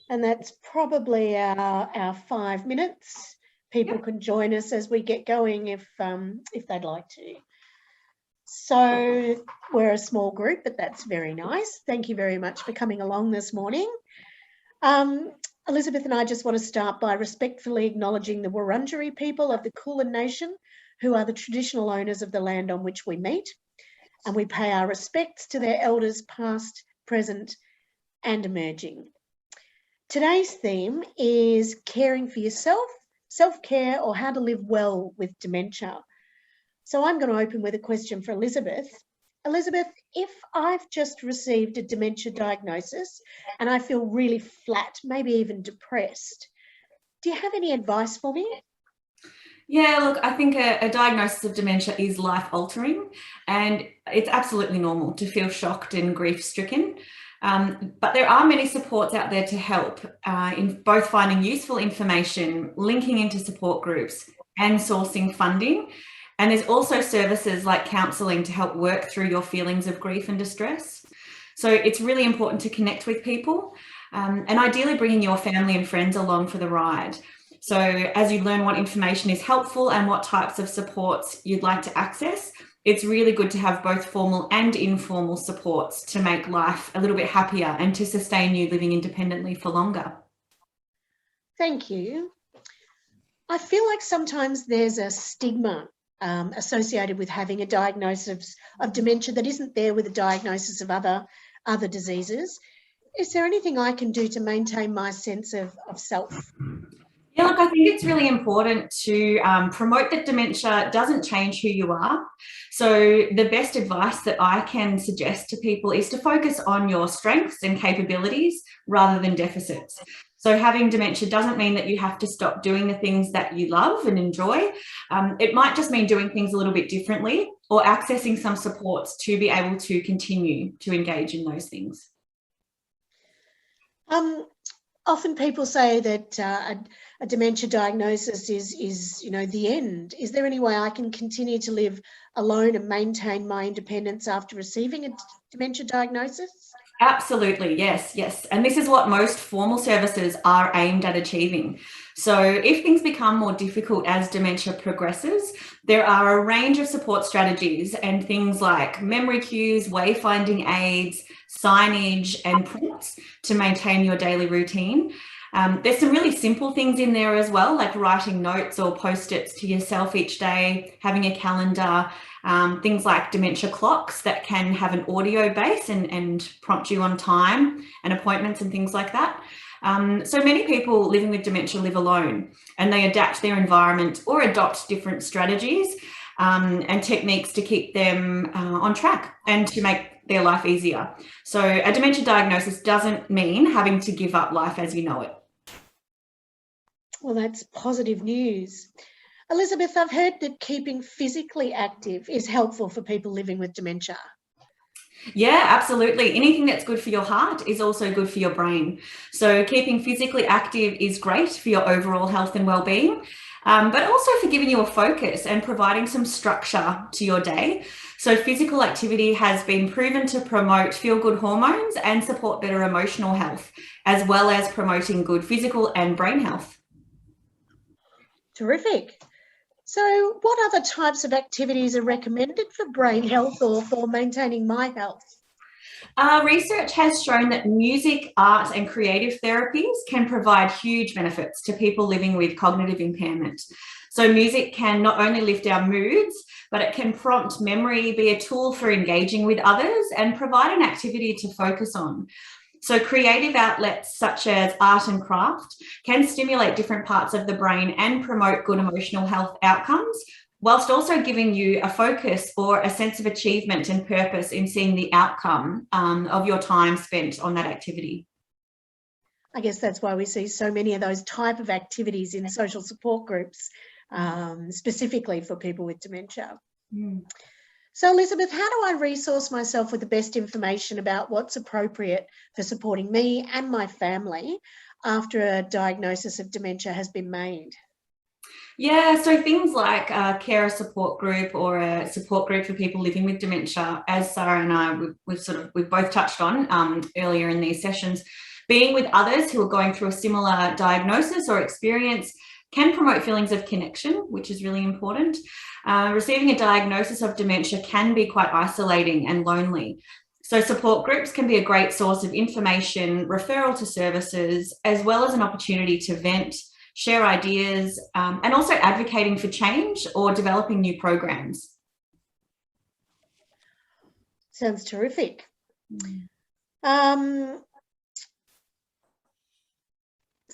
And that's probably our 5 minutes. People can join us as we get going if they'd like to. So we're a small group, but that's very nice. Thank you very much for coming along this morning. Elizabeth and I just want to start by respectfully acknowledging the Wurundjeri people of the Kulin Nation, who are the traditional owners of the land on which we meet. And we pay our respects to their elders past, present and emerging. Today's theme is caring for yourself, self-care, or how to live well with dementia. So I'm going to open with a question for Elizabeth. Elizabeth, if I've just received a dementia diagnosis and I feel really flat, maybe even depressed, do you have any advice for me? Yeah, look, I think a diagnosis of dementia is life-altering, and it's absolutely normal to feel shocked and grief-stricken. But there are many supports out there to help in both finding useful information, linking into support groups and sourcing funding. And there's also services like counselling to help work through your feelings of grief and distress. So it's really important to connect with people and ideally bringing your family and friends along for the ride. So as you learn what information is helpful and what types of supports you'd like to access, it's really good to have both formal and informal supports to make life a little bit happier and to sustain you living independently for longer. Thank you. I feel like sometimes there's a stigma associated with having a diagnosis of dementia that isn't there with a diagnosis of other diseases. Is there anything I can do to maintain my sense of self? Yeah, look, I think it's really important to promote that dementia doesn't change who you are. So the best advice that I can suggest to people is to focus on your strengths and capabilities rather than deficits. So having dementia doesn't mean that you have to stop doing the things that you love and enjoy. It might just mean doing things a little bit differently or accessing some supports to be able to continue to engage in those things. Often people say that a dementia diagnosis is the end. Is there any way I can continue to live alone and maintain my independence after receiving a dementia diagnosis? Absolutely, yes. And this is what most formal services are aimed at achieving. So if things become more difficult as dementia progresses, there are a range of support strategies and things like memory cues, wayfinding aids, signage and prompts to maintain your daily routine. There's some really simple things in there as well, like writing notes or post-its to yourself each day, having a calendar, things like dementia clocks that can have an audio base and prompt you on time and appointments and things like that. So many people living with dementia live alone and they adapt their environment or adopt different strategies and techniques to keep them on track and to make their life easier. So a dementia diagnosis doesn't mean having to give up life as you know it. Well, that's positive news. Elizabeth, I've heard that keeping physically active is helpful for people living with dementia. Yeah, absolutely. Anything that's good for your heart is also good for your brain. So keeping physically active is great for your overall health and well-being, but also for giving you a focus and providing some structure to your day. So physical activity has been proven to promote feel-good hormones and support better emotional health, as well as promoting good physical and brain health. Terrific. So what other types of activities are recommended for brain health or for maintaining my health? Research has shown that music, art and creative therapies can provide huge benefits to people living with cognitive impairment. So music can not only lift our moods, but it can prompt memory, be a tool for engaging with others and provide an activity to focus on. So creative outlets such as art and craft can stimulate different parts of the brain and promote good emotional health outcomes, whilst also giving you a focus or a sense of achievement and purpose in seeing the outcome of your time spent on that activity. I guess that's why we see so many of those type of activities in social support groups, specifically for people with dementia. So Elizabeth, how do I resource myself with the best information about what's appropriate for supporting me and my family after a diagnosis of dementia has been made? Yeah, so things like a carer support group or a support group for people living with dementia, as Sarah and I we've both touched on earlier in these sessions, Being with others who are going through a similar diagnosis or experience can promote feelings of connection, which is really important. Receiving a diagnosis of dementia can be quite isolating and lonely. So support groups can be a great source of information, referral to services, as well as an opportunity to vent, share ideas, and also advocating for change or developing new programs. Sounds terrific.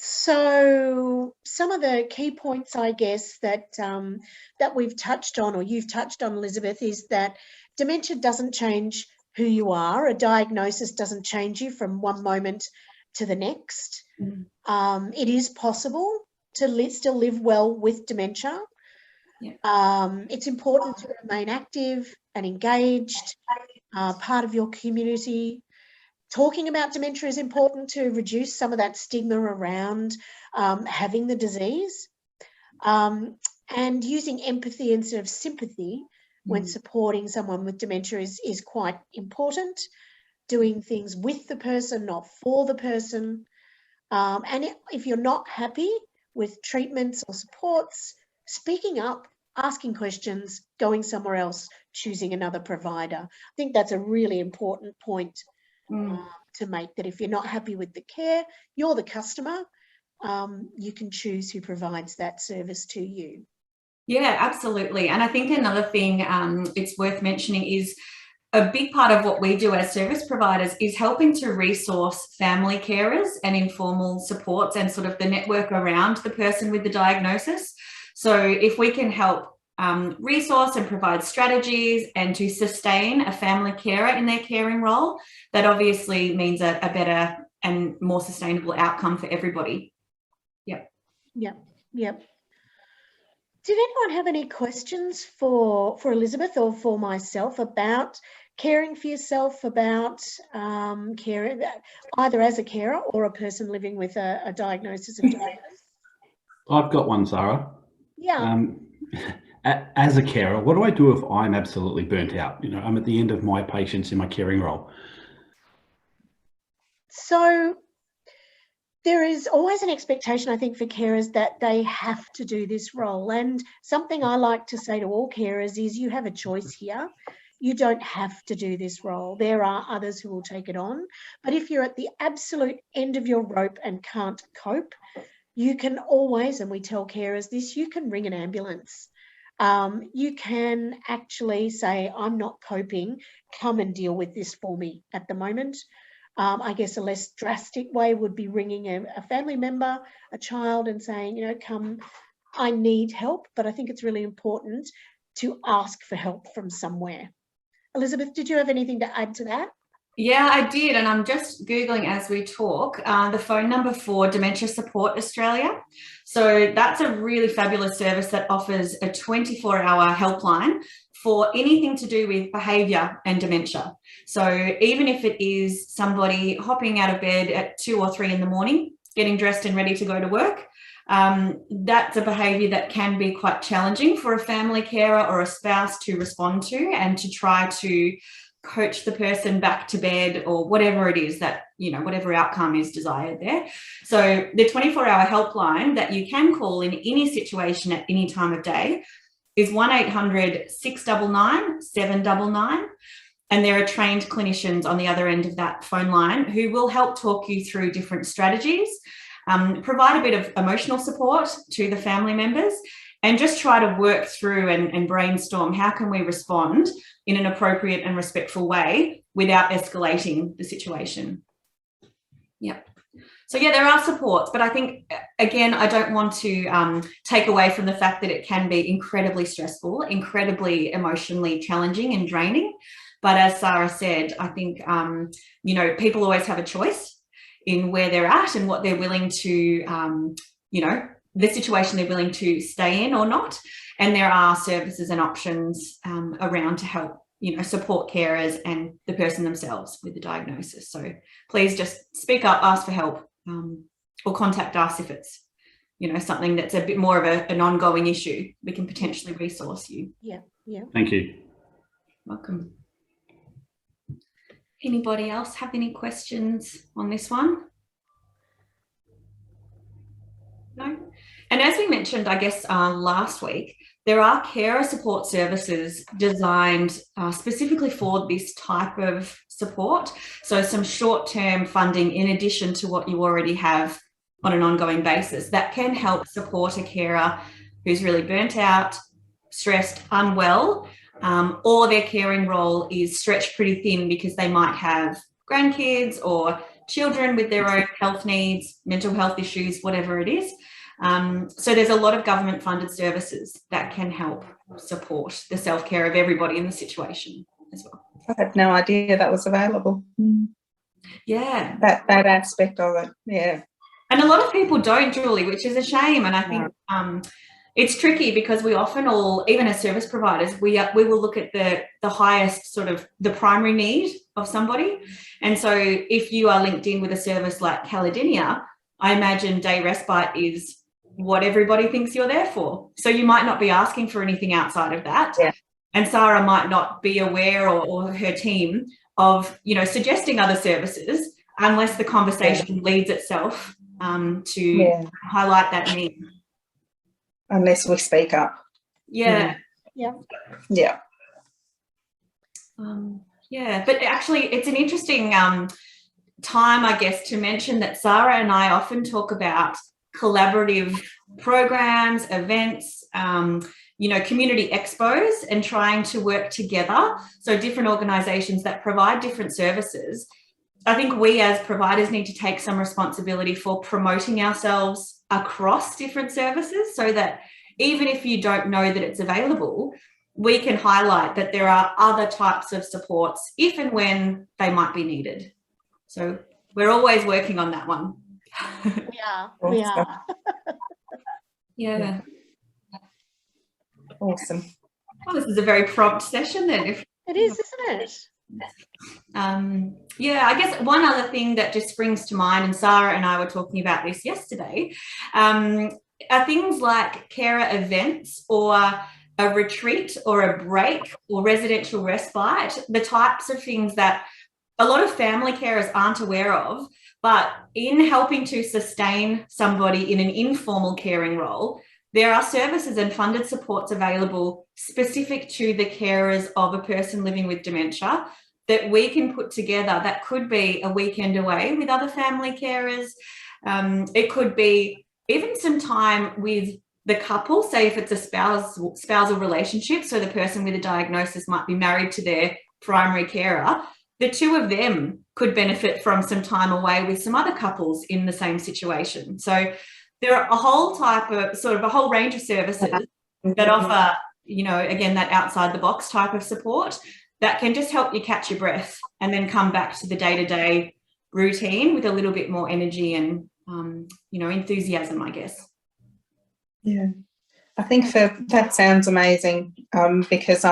So some of the key points, I guess, that that we've touched on, or you've touched on, Elizabeth, is that dementia doesn't change who you are. A diagnosis doesn't change you from one moment to the next. It is possible to still live well with dementia. Yeah. It's important to remain active and engaged, part of your community. Talking about dementia is important to reduce some of that stigma around having the disease, and using empathy instead of sympathy when supporting someone with dementia is quite important. Doing things with the person, not for the person. And if you're not happy with treatments or supports, speaking up, asking questions, going somewhere else, choosing another provider. I think that's a really important point to make, that if you're not happy with the care, you're the customer, you can choose who provides that service to you. Yeah, absolutely. And I think another thing it's worth mentioning is a big part of what we do as service providers is helping to resource family carers and informal supports and sort of the network around the person with the diagnosis. So if we can help resource and provide strategies and to sustain a family carer in their caring role, that obviously means a better and more sustainable outcome for everybody. Yep. Did anyone have any questions for Elizabeth or for myself about caring for yourself, about caring either as a carer or a person living with a diagnosis of dementia? I've got one, Zara. Yeah. As a carer, what do I do if I'm absolutely burnt out? You know, I'm at the end of my patience in my caring role. So there is always an expectation, I think, for carers that they have to do this role. And something I like to say to all carers is you have a choice here. You don't have to do this role. There are others who will take it on. But if you're at the absolute end of your rope and can't cope, you can always, and we tell carers this, you can ring an ambulance. You can actually say, I'm not coping, come and deal with this for me at the moment. I guess a less drastic way would be ringing a family member, a child, and saying, you know, come, I need help. But I think it's really important to ask for help from somewhere. Elizabeth, did you have anything to add to that? Yeah, I did. And I'm just Googling as we talk, the phone number for Dementia Support Australia. So that's a really fabulous service that offers a 24-hour helpline for anything to do with behaviour and dementia. So even if it is somebody hopping out of bed at 2 or 3 in the morning, getting dressed and ready to go to work, that's a behaviour that can be quite challenging for a family carer or a spouse to respond to and to try to coach the person back to bed or whatever it is that, you know, whatever outcome is desired there. So the 24-hour helpline that you can call in any situation at any time of day is 1800 699 799. And there are trained clinicians on the other end of that phone line who will help talk you through different strategies, provide a bit of emotional support to the family members, and just try to work through and brainstorm how can we respond in an appropriate and respectful way without escalating the situation. Yeah. So yeah, there are supports, but I think, again, I don't want to take away from the fact that it can be incredibly stressful, incredibly emotionally challenging and draining. But as Sarah said, I think, you know, people always have a choice in where they're at and what they're willing to, you know, the situation they're willing to stay in or not. And there are services and options around to help, you know, support carers and the person themselves with the diagnosis. So please just speak up, ask for help, or contact us if it's, you know, something that's a bit more of an ongoing issue. We can potentially resource you. Yeah. Thank you. Welcome. Anybody else have any questions on this one? No. And as we mentioned, I guess, last week, there are carer support services designed specifically for this type of support. So some short-term funding in addition to what you already have on an ongoing basis that can help support a carer who's really burnt out, stressed, unwell, or their caring role is stretched pretty thin because they might have grandkids or children with their own health needs, mental health issues, whatever it is. So there's a lot of government funded services that can help support the self-care of everybody in the situation as well. I had no idea that was available. Yeah. That aspect of it, yeah. And a lot of people don't, Julie, which is a shame. And I think it's tricky because we often all, even as service providers, we will look at the highest sort of the primary need of somebody. And so if you are linked in with a service like Caledonia, I imagine day respite is what everybody thinks you're there for. So you might not be asking for anything outside of that. Yeah. And Sarah might not be aware or her team of, suggesting other services unless the conversation leads itself to highlight that need. Unless we speak up. Yeah. Yeah. Yeah. But actually it's an interesting time, I guess, to mention that Sarah and I often talk about collaborative programs, events, community expos, and trying to work together. So different organisations that provide different services. I think we as providers need to take some responsibility for promoting ourselves across different services so that even if you don't know that it's available, we can highlight that there are other types of supports if and when they might be needed. So we're always working on that one. We are. Yeah. Awesome. Well, this is a very prompt session then. It is, isn't it? I guess one other thing that just springs to mind, and Sarah and I were talking about this yesterday, are things like carer events or a retreat or a break or residential respite, the types of things that a lot of family carers aren't aware of, but in helping to sustain somebody in an informal caring role, there are services and funded supports available specific to the carers of a person living with dementia that we can put together. That could be a weekend away with other family carers. It could be even some time with the couple, say if it's a spousal relationship, so the person with a diagnosis might be married to their primary carer, the two of them could benefit from some time away with some other couples in the same situation. So there are a whole range of services that offer, again, that outside the box type of support that can just help you catch your breath and then come back to the day-to-day routine with a little bit more energy and, enthusiasm, I guess. Yeah, I think that sounds amazing because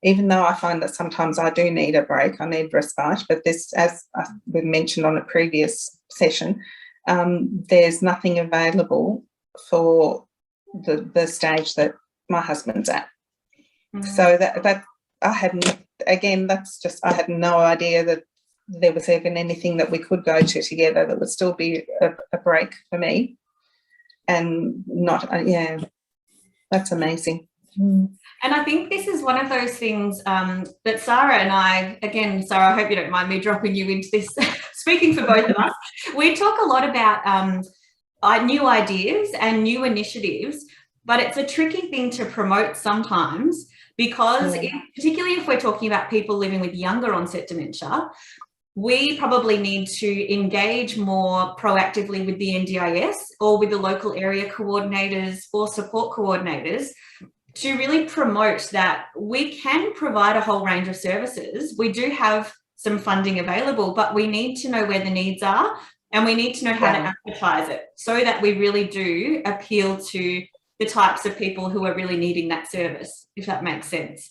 even though I find that sometimes I do need a break, I need respite, but this, as we mentioned on a previous session, there's nothing available for the stage that my husband's at. So that I hadn't, again, I had no idea that there was even anything that we could go to together that would still be a break for me. And not, that's amazing. And I think this is one of those things that Sarah and I, again, Sarah, I hope you don't mind me dropping you into this, speaking for both of us, we talk a lot about new ideas and new initiatives, but it's a tricky thing to promote sometimes because particularly if we're talking about people living with younger onset dementia, we probably need to engage more proactively with the NDIS or with the local area coordinators or support coordinators to really promote that we can provide a whole range of services. We do have some funding available, but we need to know where the needs are and we need to know how to advertise it so that we really do appeal to the types of people who are really needing that service, if that makes sense.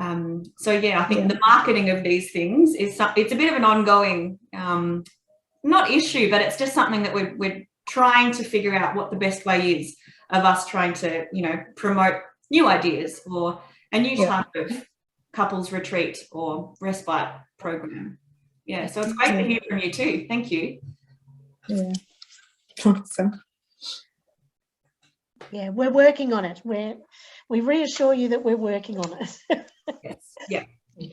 I think the marketing of these things it's a bit of an ongoing, not issue, but it's just something that we're trying to figure out what the best way is of us trying to, promote new ideas or a new type of couples retreat or respite program. Yeah, so it's great to hear from you too. Thank you. Yeah, awesome. Yeah, we're working on it. We reassure you that we're working on it. Yes, yeah.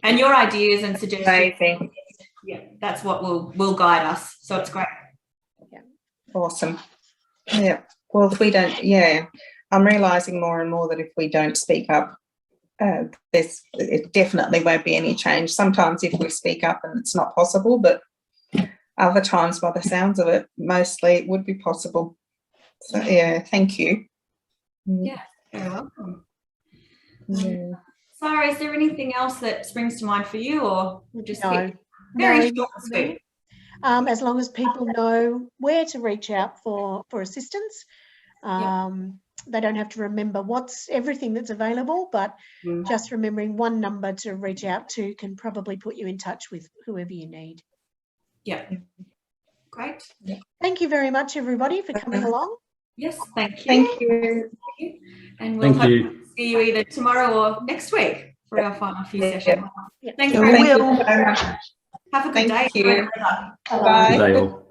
And your ideas and suggestions, Amazing. yeah, that's what will guide us. So it's great. Awesome. Yeah. Well, if we don't, yeah, I'm realising more and more that if we don't speak up, it definitely won't be any change. Sometimes if we speak up and it's not possible, but other times, by the sounds of it, mostly it would be possible. So yeah, thank you. Yeah, very welcome. Yeah. Sarah, is there anything else that springs to mind for you, or we'll just No, very no, short and sweet? as long as people know where to reach out for assistance. They don't have to remember what's everything that's available, but just remembering one number to reach out to can probably put you in touch with whoever you need. Yeah. Great. Thank you very much, everybody, for coming along. Yes, thank you. Thank you. And we'll Thank hope you. to see you either tomorrow or next week for our final few sessions. Yeah. Thanks Thank very you much. so much. Have a good day. Thank you. Bye-bye. Bye. Good day all.